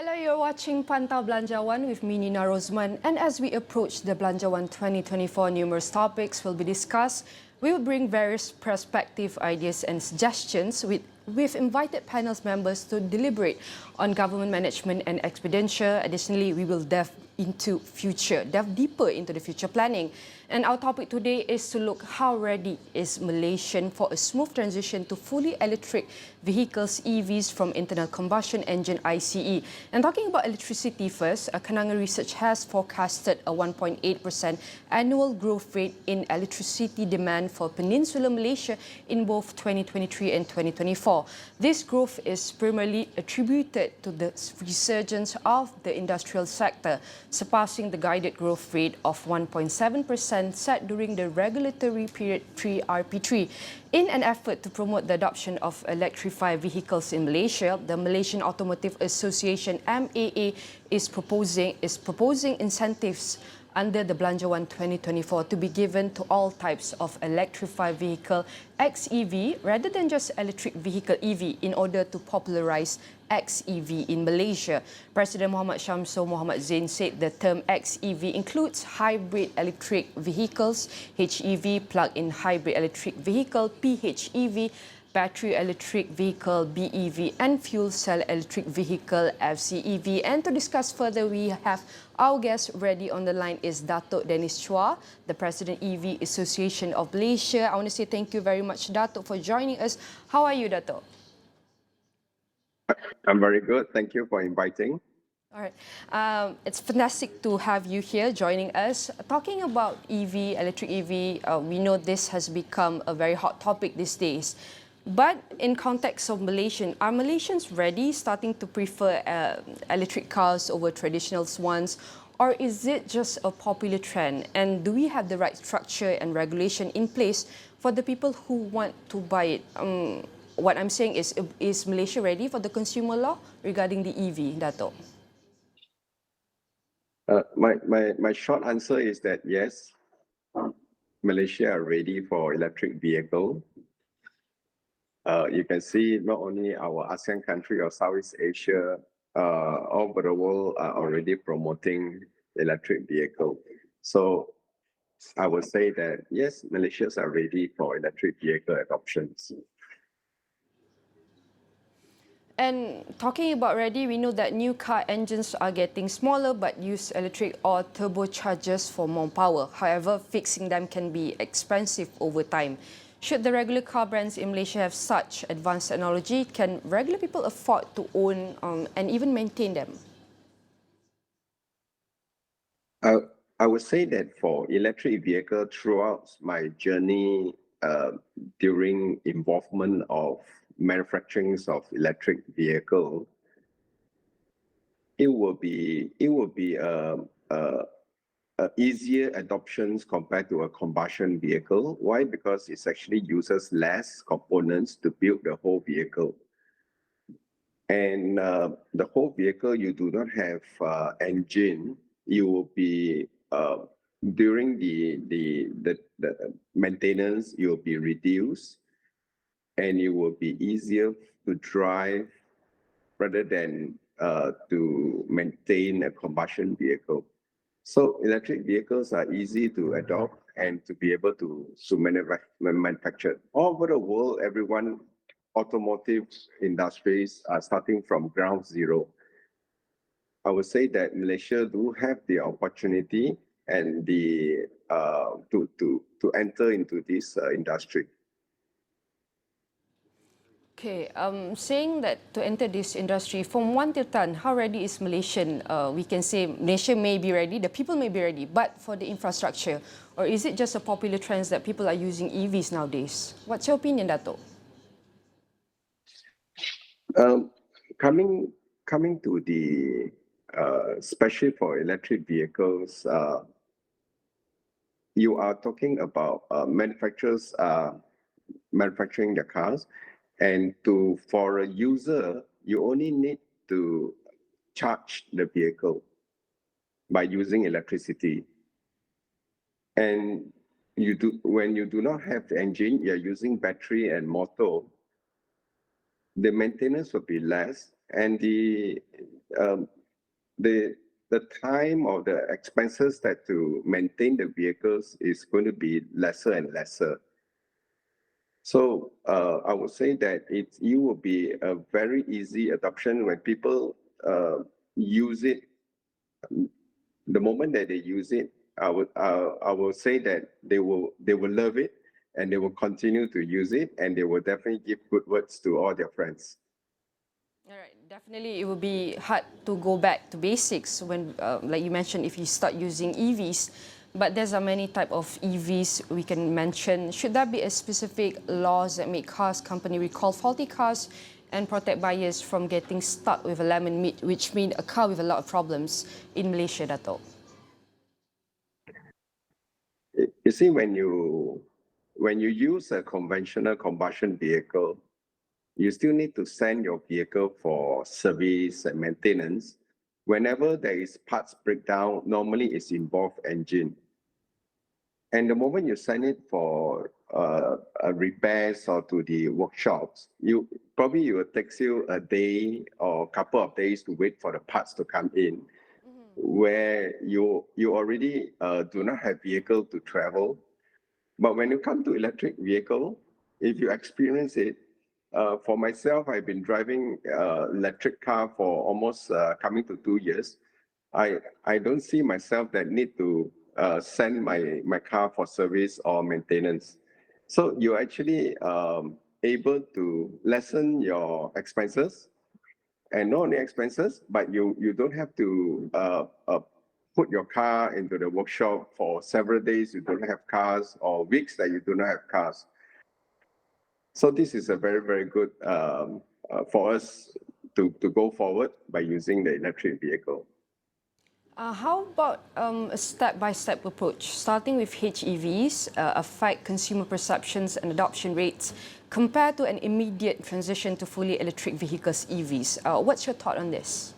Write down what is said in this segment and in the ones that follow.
Hello, you're watching Pantau Belanjawan with me, Nina Rosman. And as we approach the Belanjawan 2024, numerous topics will be discussed. We will bring various perspective, ideas and suggestions. We've invited panel's members to deliberate on government management and expenditure. Additionally, we will delve deeper into the future planning. And our topic today is to look how ready is Malaysia for a smooth transition to fully electric vehicles, EVs from internal combustion engine ICE. And talking about electricity first, Kenanga Research has forecasted a 1.8% annual growth rate in electricity demand for Peninsular Malaysia in both 2023 and 2024. This growth is primarily attributed to the resurgence of the industrial sector, surpassing the guided growth rate of 1.7% set during the regulatory period 3RP3. In an effort to promote the adoption of electrified vehicles in Malaysia, the Malaysian Automotive Association MAA is proposing incentives under the Belanjawan 2024 to be given to all types of electrified vehicle XEV rather than just electric vehicle EV in order to popularize XEV in Malaysia. President Muhammad Shamsul Muhammad Zain said the term XEV includes hybrid electric vehicles, HEV, plug-in hybrid electric vehicle, PHEV, battery electric vehicle BEV and fuel cell electric vehicle FCEV. And to discuss further, we have our guest ready on the line is Datuk Dennis Chuah, the President EV Association of Malaysia. I want to say thank you very much, Datuk, for joining us. How are you, Datuk? I'm very good. Thank you for inviting. All right. It's fantastic to have you here joining us. Talking about EV, electric EV, we know this has become a very hot topic these days. But in context of Malaysian, are Malaysians ready, starting to prefer electric cars over traditional ones? Or is it just a popular trend? And do we have the right structure and regulation in place for the people who want to buy it? What I'm saying is Malaysia ready for the consumer law regarding the EV, Dato? My short answer is that yes, Malaysia are ready for electric vehicle. You can see not only our ASEAN country or Southeast Asia, all over the world are already promoting electric vehicle. So I would say that yes, Malaysians are ready for electric vehicle adoptions. And talking about ready, we know that new car engines are getting smaller but use electric or turbochargers for more power. However, fixing them can be expensive over time. Should the regular car brands in Malaysia have such advanced technology, can regular people afford to own and even maintain them? I would say that for electric vehicle, throughout my journey during involvement of manufacturing of electric vehicle, it will be easier adoptions compared to a combustion vehicle. Why? Because it actually uses less components to build the whole vehicle. And the whole vehicle, you do not have engine. You will be during the maintenance, you will be reduced, and it will be easier to drive rather than to maintain a combustion vehicle. So electric vehicles are easy to adopt and to be able to manufacture. All over the world, everyone, automotive industries are starting from ground zero. I would say that Malaysia do have the opportunity and the to enter into this industry. Okay, saying that to enter this industry, from 1 to 10, how ready is Malaysian? We can say Malaysia may be ready, the people may be ready, but for the infrastructure, or is it just a popular trend that people are using EVs nowadays? What's your opinion, Dato? Coming to the, especially for electric vehicles, you are talking about manufacturers manufacturing the cars. And for a user, you only need to charge the vehicle by using electricity. And when you do not have the engine, you're using battery and motor, the maintenance will be less and um, the time or the expenses that to maintain the vehicles is going to be lesser and lesser. So I would say that it will be a very easy adoption when people use it. The moment that they use it, I will say that they will love it, and they will continue to use it, and they will definitely give good words to all their friends. All right, definitely it will be hard to go back to basics when, like you mentioned, if you start using EVs. But there's a many type of EVs we can mention. Should there be a specific laws that make cars company recall faulty cars and protect buyers from getting stuck with a lemon meat, which means a car with a lot of problems in Malaysia, Dato'? You see, when you use a conventional combustion vehicle, you still need to send your vehicle for service and maintenance. Whenever there is parts breakdown, normally it's involved engine. And the moment you send it for repairs or to the workshops, you will takes you a day or a couple of days to wait for the parts to come in, where you already do not have vehicle to travel. But when you come to electric vehicle, if you experience it, for myself, I've been driving electric car for almost coming to 2 years. I don't see myself that need to send my car for service or maintenance. So you're actually able to lessen your expenses, and not only expenses, but you don't have to put your car into the workshop for several days. You don't have cars, or weeks that you do not have cars. So this is a very, very good for us to go forward by using the electric vehicle. How about a step-by-step approach, starting with HEVs, affect consumer perceptions and adoption rates compared to an immediate transition to fully electric vehicles, EVs? What's your thought on this?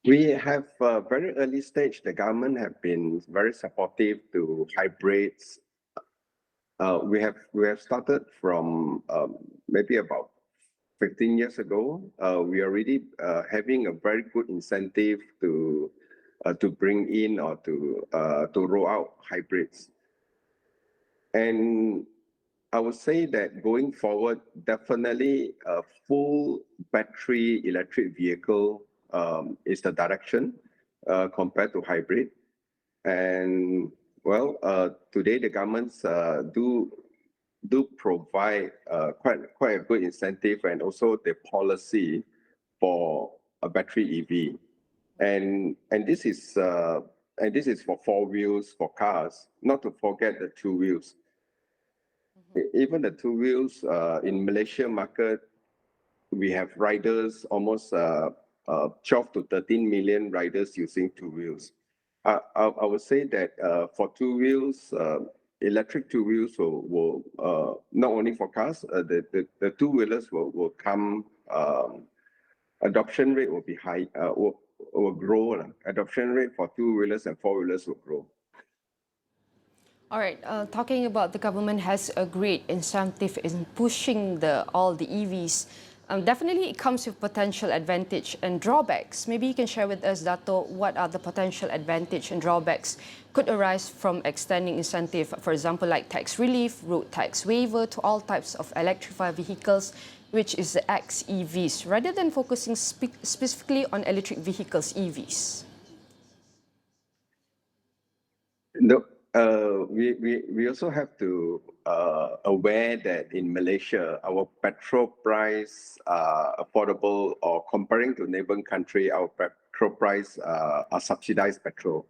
We have very early stage, the government have been very supportive to hybrids. We have started from maybe about 15 years ago. We are already having a very good incentive to bring in or to roll out hybrids. And I would say that going forward, definitely a full battery electric vehicle is the direction compared to hybrid. And well, today the governments do provide quite a good incentive, and also the policy for a battery EV. And this is for four wheels for cars, not to forget the two wheels. Even the two wheels in Malaysia market, we have riders, almost 12 to 13 million riders using two wheels. I would say that for two wheels, electric two wheels will not only for cars, the two wheelers will come. Adoption rate will be high, will grow. Adoption rate for two wheelers and four wheelers will grow. All right, talking about the government has a great incentive in pushing all the EVs. Definitely it comes with potential advantage and drawbacks. Maybe you can share with us, Dato', what are the potential advantage and drawbacks could arise from extending incentive, for example, like tax relief, road tax waiver to all types of electrified vehicles, which is the XEVs, rather than focusing specifically on electric vehicles, EVs? No, we also have to aware that in Malaysia, our petrol price are affordable, or comparing to neighboring country, our petrol price are subsidized petrol.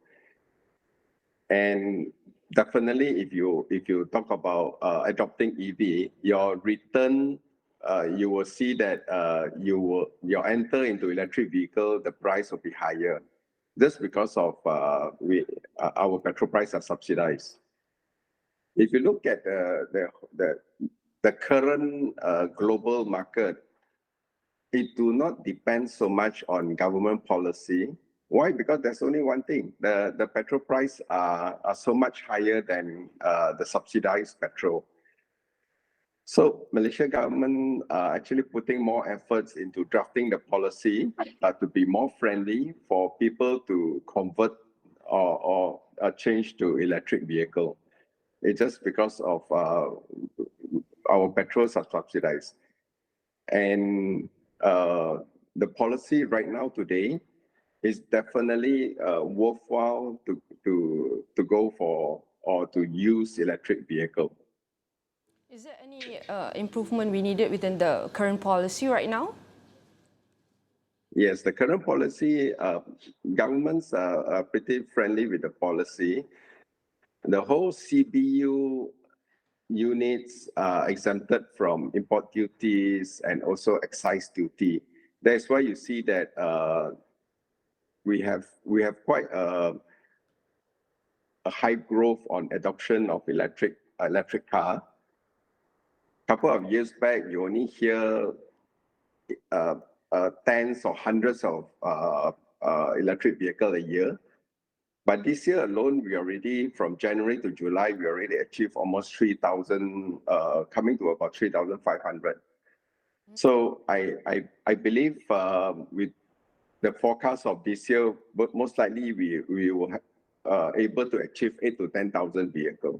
And definitely, if you talk about adopting EV, your return, you will see that you enter into electric vehicle, the price will be higher, just because of our petrol price are subsidized. If you look at the current global market, it do not depend so much on government policy. Why? Because there's only one thing: the petrol price are so much higher than the subsidized petrol. So Malaysia government are actually putting more efforts into drafting the policy to be more friendly for people to convert or change to electric vehicle. It's just because of our petrols are subsidized. And the policy right now today is definitely worthwhile to go for or to use electric vehicle. Is there any improvement we needed within the current policy right now? Yes, the current policy, governments are pretty friendly with the policy. The whole CBU units are exempted from import duties and also excise duty. That's why you see that we have quite a high growth on adoption of electric car. Couple of years back, you only hear tens or hundreds of electric vehicle a year. But this year alone, we already, from January to July, we already achieved almost 3,000, coming to about 3,500. So I believe with the forecast of this year, but most likely we will able to achieve 8 to 10,000 vehicles.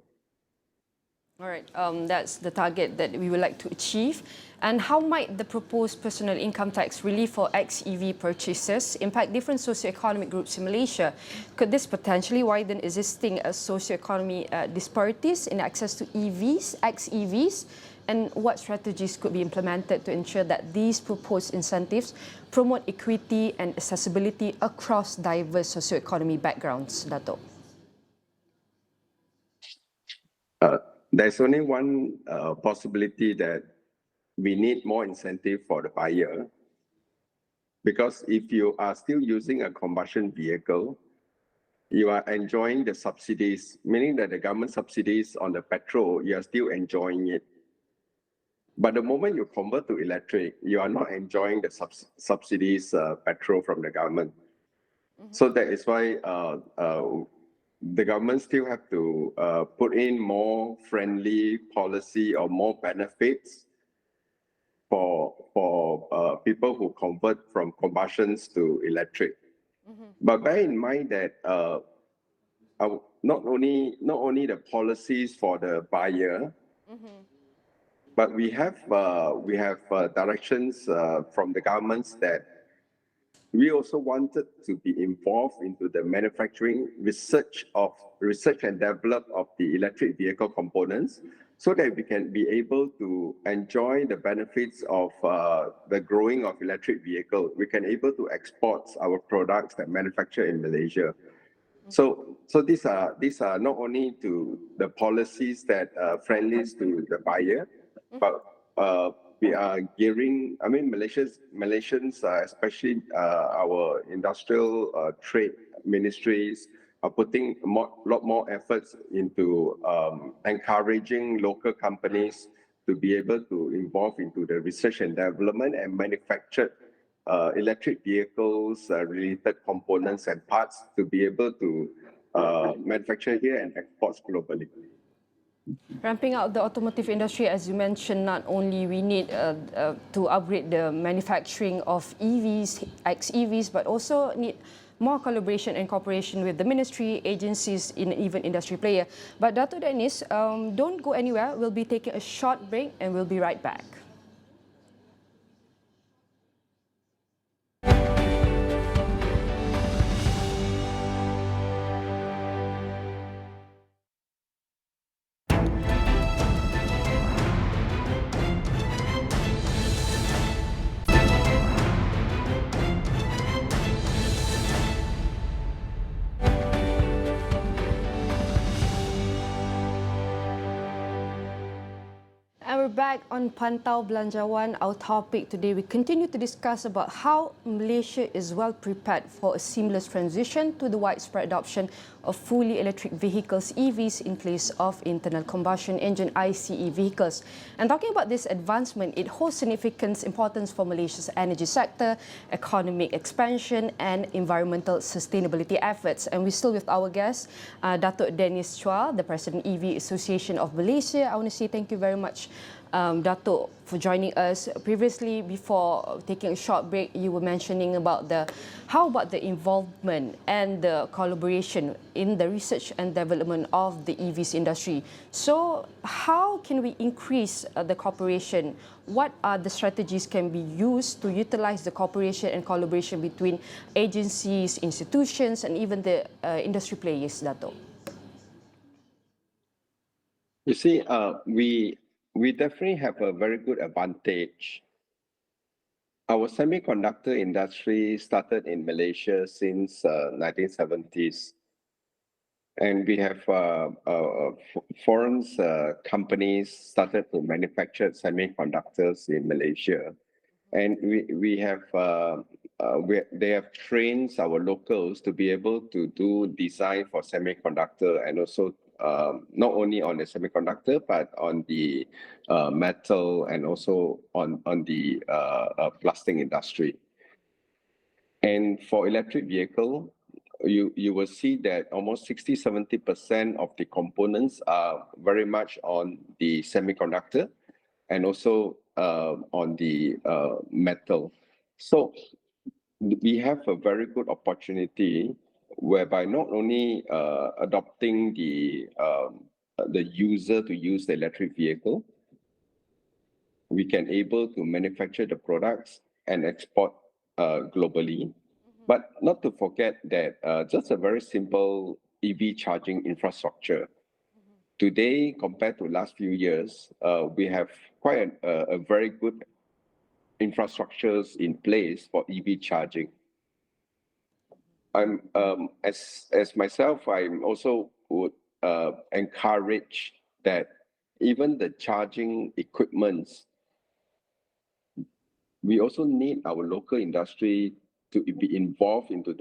All right, that's the target that we would like to achieve. And how might the proposed personal income tax relief for XEV purchases impact different socioeconomic groups in Malaysia? Could this potentially widen existing socioeconomic disparities in access to EVs, XEVs? And what strategies could be implemented to ensure that these proposed incentives promote equity and accessibility across diverse socioeconomic backgrounds, Datuk? There's only one possibility that we need more incentive for the buyer, because if you are still using a combustion vehicle, you are enjoying the subsidies, meaning that the government subsidies on the petrol, you are still enjoying it. But the moment you convert to electric, you are not enjoying the subsidies petrol from the government. So that is why the government still have to put in more friendly policy or more benefits for people who convert from combustions to electric. But bear in mind that not only the policies for the buyer, but we have directions from the governments that we also wanted to be involved into the manufacturing research and develop of the electric vehicle components, so that we can be able to enjoy the benefits of the growing of electric vehicle. We can able to export our products that manufacture in Malaysia. So these are not only to the policies that are friendly to the buyer, but we are gearing, I mean, Malaysians, especially our industrial trade ministries, are putting a lot more efforts into encouraging local companies to be able to involve into the research and development and manufacture electric vehicles related components and parts to be able to manufacture here and export globally. Ramping up the automotive industry, as you mentioned, not only we need to upgrade the manufacturing of EVs, XEVs, but also need more collaboration and cooperation with the ministry, agencies, and even industry player. But Datuk Dennis, don't go anywhere. We'll be taking a short break and we'll be right back. And we're back on Pantau Belanjawan. Our topic today, we continue to discuss about how Malaysia is well prepared for a seamless transition to the widespread adoption of fully electric vehicles, EVs, in place of internal combustion engine, ICE vehicles. And talking about this advancement, it holds significant importance for Malaysia's energy sector, economic expansion, and environmental sustainability efforts. And we're still with our guest, Datuk Dennis Chuah, the President EV Association of Malaysia. I want to say thank you very much Datuk, for joining us. Previously, before taking a short break, you were mentioning about how about the involvement and the collaboration in the research and development of the EVs industry. So how can we increase the cooperation? What are the strategies can be used to utilize the cooperation and collaboration between agencies, institutions, and even the industry players, Dato? You see, we definitely have a very good advantage. Our semiconductor industry started in Malaysia since 1970s, and we have foreign companies started to manufacture semiconductors in Malaysia, and they have trained our locals to be able to do design for semiconductor, and also not only on the semiconductor but on the metal, and also on the plastic industry. And for electric vehicle, you will see that almost 60-70% of the components are very much on the semiconductor, and also on the metal. So we have a very good opportunity whereby not only adopting the user to use the electric vehicle, we can able to manufacture the products and export globally. But not to forget that just a very simple EV charging infrastructure. Today, compared to last few years, we have quite a very good infrastructures in place for EV charging. I'm as myself, I'm also would encourage that even the charging equipments, we also need our local industry to be involved into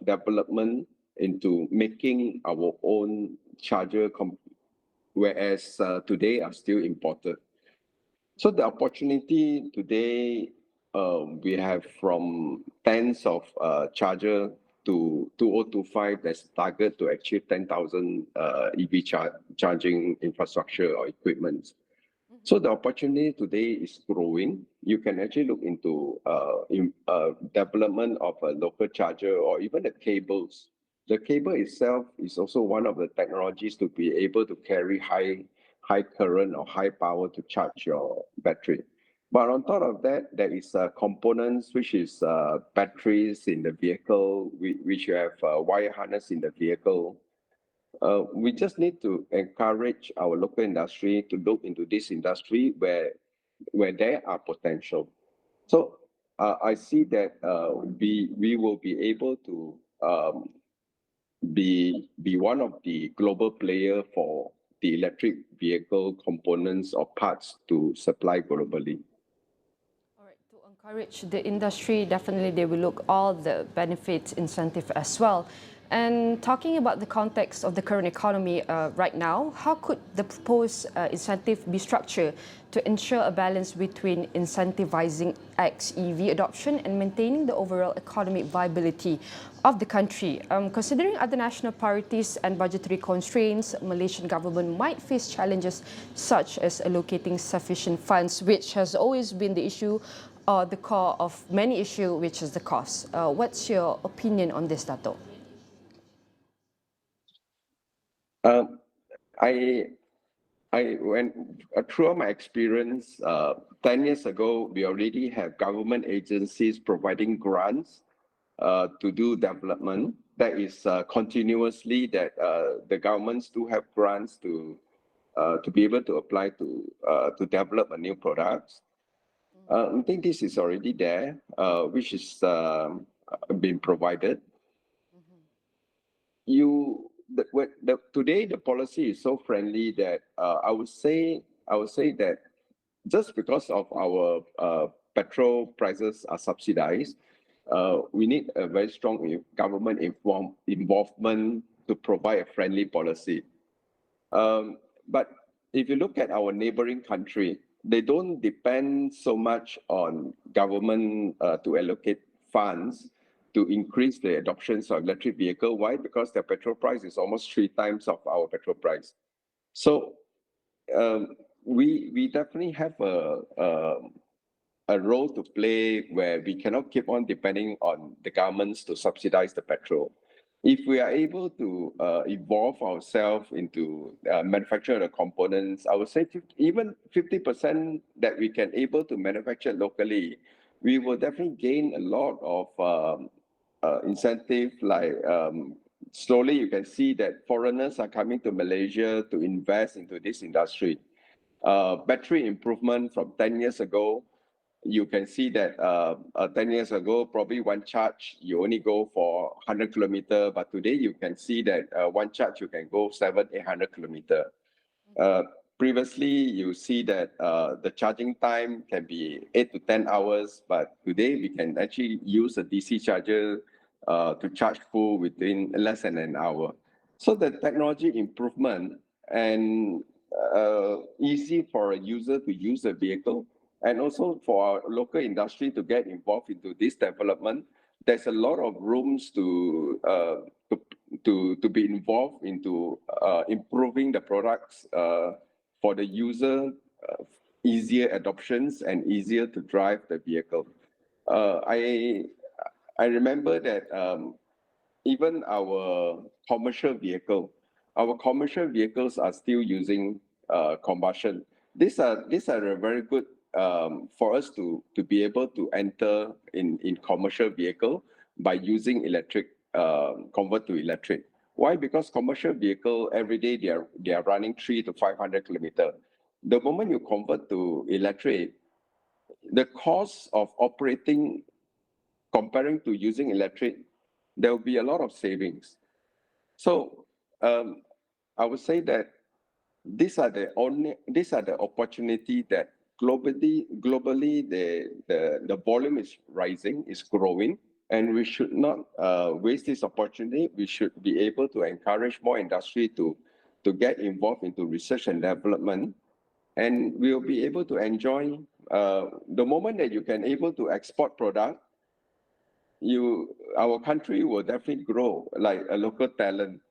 development, into making our own charger, whereas today are still imported. So the opportunity today, we have from tens of charger to 2025, there's target to achieve 10,000 EV charging infrastructure or equipment. So the opportunity today is growing. You can actually look into development of a local charger, or even the cables. The cable itself is also one of the technologies to be able to carry high current or high power to charge your battery. But on top of that, there is components, which is batteries in the vehicle, which you have wire harness in the vehicle. We just need to encourage our local industry to look into this industry where there are potential. So I see that we will be able to be one of the global player for the electric vehicle components or parts to supply globally. All right, to encourage the industry, definitely they will look all the benefits, incentive as well. And talking about the context of the current economy right now, how could the proposed incentive be structured to ensure a balance between incentivizing XEV adoption and maintaining the overall economic viability of the country? Considering other national priorities and budgetary constraints, Malaysian government might face challenges such as allocating sufficient funds, which has always been the issue or the core of many issues, which is the cost. What's your opinion on this, Dato'? Throughout my experience, 10 years ago, we already have government agencies providing grants to do development. That is continuously that the governments do have grants to be able to apply to develop a new product. I think this is already there, which is been provided. Today the policy is so friendly that I would say that just because of our petrol prices are subsidized, we need a very strong government involvement to provide a friendly policy. But if you look at our neighboring country, they don't depend so much on government to allocate funds to increase the adoptions of electric vehicle. Why? Because their petrol price is almost 3 times of our petrol price. So we definitely have a role to play where we cannot keep on depending on the governments to subsidize the petrol. If we are able to evolve ourselves into manufacture the components, I would say even 50% that we can able to manufacture locally, we will definitely gain a lot of incentive. Like slowly you can see that foreigners are coming to Malaysia to invest into this industry. Battery improvement from 10 years ago, you can see that 10 years ago, probably one charge, you only go for 100 kilometer, but today you can see that one charge, you can go 800 kilometer. Previously, you see that the charging time can be 8 to 10 hours, but today we can actually use a DC charger to charge full within less than an hour. So the technology improvement and easy for a user to use a vehicle, and also for our local industry to get involved into this development, there's a lot of rooms to be involved into improving the products for the user, easier adoptions and easier to drive the vehicle. I remember that even our commercial vehicles are still using combustion. These are a very good for us to be able to enter in commercial vehicle by using electric, convert to electric. Why? Because commercial vehicle every day they are running 300 to 500 kilometer. The moment you convert to electric, the cost of operating comparing to using electric, there will be a lot of savings. So I would say that these are the opportunity that globally the volume is rising, is growing, and we should not waste this opportunity. We should be able to encourage more industry to get involved into research and development, and we'll be able to enjoy the moment that you can able to export product. Our country will definitely grow like a local talent.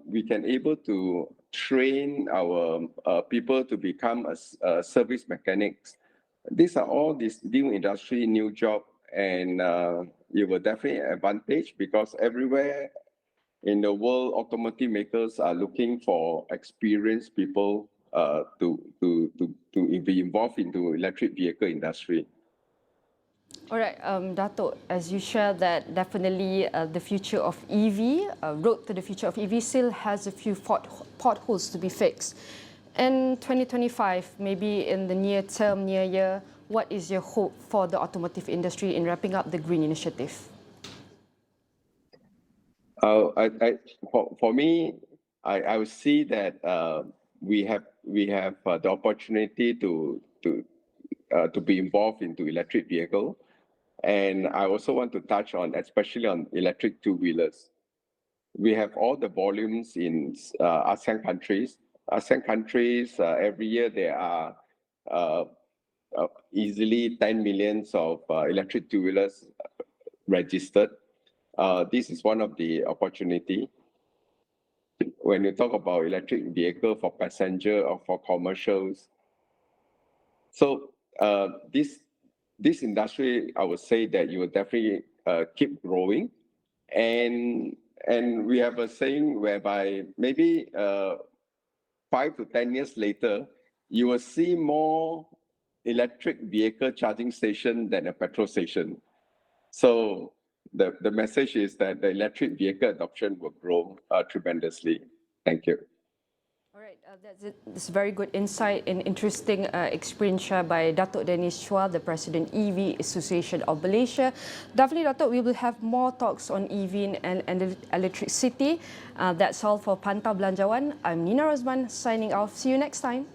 We can able to train our people to become a service mechanics. These are all this new industry, new job, and it will definitely advantage because everywhere in the world, automotive makers are looking for experienced people to be involved into electric vehicle industry. All right, Datuk, as you share that definitely the future of EV, road to the future of EV still has a few potholes to be fixed. In 2025, maybe in the near term, near year, what is your hope for the automotive industry in wrapping up the green initiative? For me, I would see that we have the opportunity to be involved into electric vehicle. And I also want to touch on, especially on electric two-wheelers. We have all the volumes in ASEAN countries. ASEAN countries, every year there are easily 10 million of electric two-wheelers registered. This is one of the opportunity. When you talk about electric vehicle for passenger or for commercials. So this industry, I would say that you will definitely keep growing. And we have a saying whereby maybe 5 to 10 years later, you will see more electric vehicle charging station than a petrol station. So the message is that the electric vehicle adoption will grow tremendously. Thank you. All right, that's a very good insight and interesting experience shared by Datuk Dennis Chuah, the President EV Association of Malaysia. Definitely, Datuk, we will have more talks on EV and electricity. That's all for Pantau Belanjawan. I'm Nina Rosman signing off. See you next time.